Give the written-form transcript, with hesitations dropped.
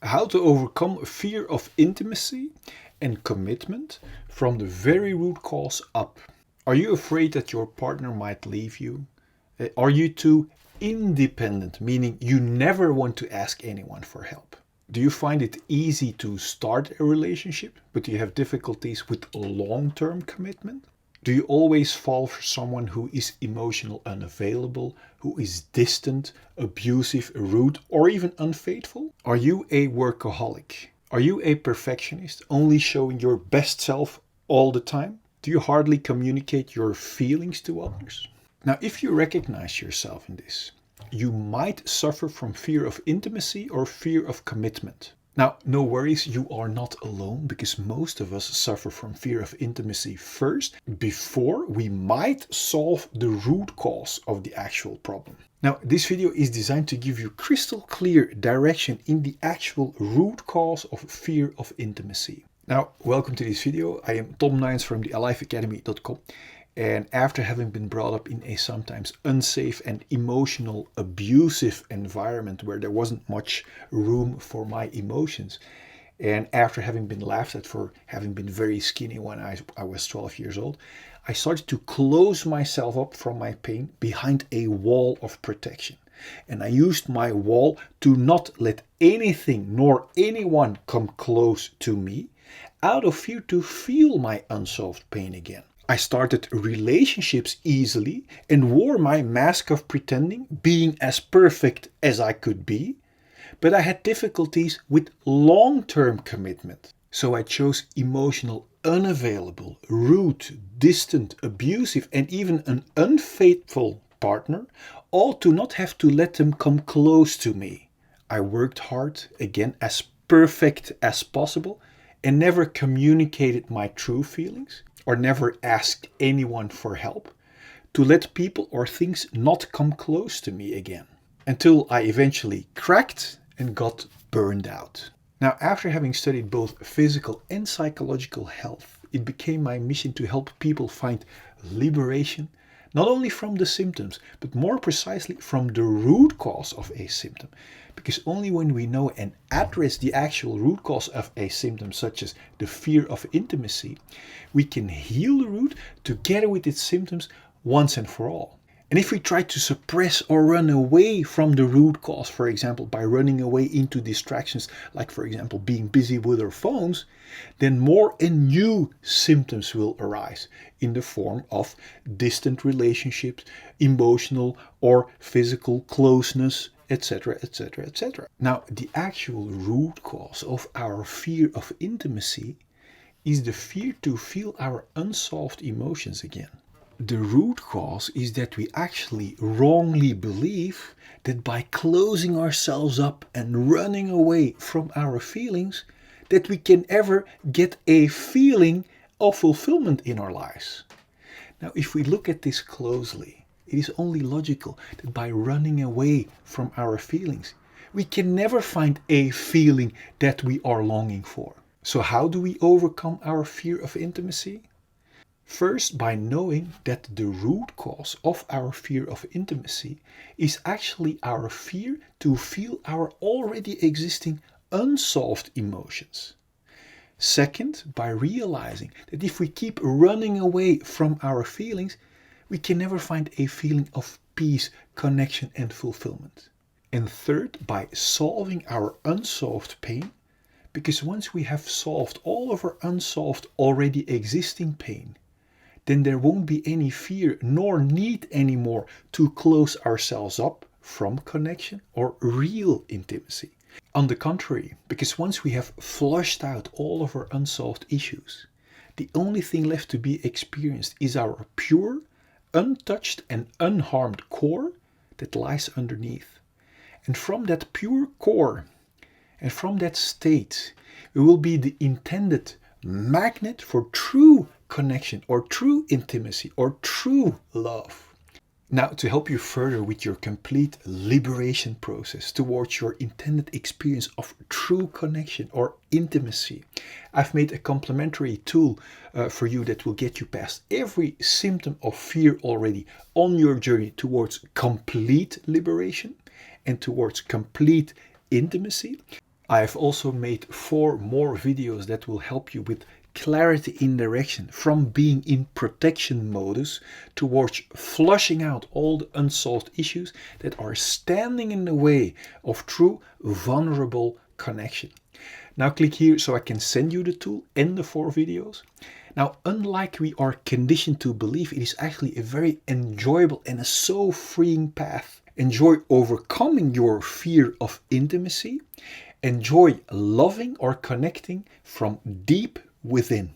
How to overcome fear of intimacy and commitment from the very root cause up. Are you afraid that your partner might leave you? Are you too independent, meaning you never want to ask anyone for help? Do you find it easy to start a relationship, but you have difficulties with long-term commitment? Do you always fall for someone who is emotional unavailable, who is distant, abusive, rude, or even unfaithful? Are you a workaholic? Are you a perfectionist, only showing your best self all the time? Do you hardly communicate your feelings to others? Now, if you recognize yourself in this, you might suffer from fear of intimacy or fear of commitment. Now, no worries, you are not alone, because most of us suffer from fear of intimacy first before we might solve the root cause of the actual problem. Now, this video is designed to give you crystal clear direction in the actual root cause of fear of intimacy. Now, welcome to this video. I am Tom Nijns from the alifeacademy.com. And after having been brought up in a sometimes unsafe and emotional, abusive environment where there wasn't much room for my emotions, and after having been laughed at for having been very skinny when I was 12 years old, I started to close myself up from my pain behind a wall of protection. And I used my wall to not let anything nor anyone come close to me out of fear to feel my unsolved pain again. I started relationships easily and wore my mask of pretending, being as perfect as I could be, but I had difficulties with long-term commitment. So I chose emotional unavailable, rude, distant, abusive, and even an unfaithful partner, all to not have to let them come close to me. I worked hard, again, as perfect as possible, and never communicated my true feelings, or never asked anyone for help, to let people or things not come close to me again, until I eventually cracked and got burned out. Now, after having studied both physical and psychological health, it became my mission to help people find liberation, not only from the symptoms, but more precisely from the root cause of a symptom. Because only when we know and address the actual root cause of a symptom, such as the fear of intimacy, we can heal the root together with its symptoms once and for all. And if we try to suppress or run away from the root cause, for example, by running away into distractions, like for example being busy with our phones, then more and new symptoms will arise in the form of distant relationships, emotional or physical closeness, etc., etc., etc. Now, the actual root cause of our fear of intimacy is the fear to feel our unsolved emotions again. The root cause is that we actually wrongly believe that by closing ourselves up and running away from our feelings, that we can ever get a feeling of fulfillment in our lives. Now, if we look at this closely, it is only logical that by running away from our feelings, we can never find a feeling that we are longing for. So how do we overcome our fear of intimacy? First, by knowing that the root cause of our fear of intimacy is actually our fear to feel our already existing unsolved emotions. Second, by realizing that if we keep running away from our feelings, we can never find a feeling of peace, connection, and fulfillment. And third, by solving our unsolved pain, because once we have solved all of our unsolved already existing pain, then there won't be any fear nor need anymore to close ourselves up from connection or real intimacy. On the contrary, because once we have flushed out all of our unsolved issues, the only thing left to be experienced is our pure, untouched and unharmed core that lies underneath. And from that pure core and from that state, we will be the intended magnet for true connection or true intimacy or true love. Now, to help you further with your complete liberation process towards your intended experience of true connection or intimacy, I've made a complementary tool for you that will get you past every symptom of fear already on your journey towards complete liberation and towards complete intimacy. I have also made 4 more videos that will help you with clarity in direction from being in protection modus towards flushing out all the unsolved issues that are standing in the way of true vulnerable connection. Now click here so I can send you the tool and the 4 videos. Now, unlike we are conditioned to believe, it is actually a very enjoyable and a so freeing path. Enjoy overcoming your fear of intimacy. Enjoy loving or connecting from deep within.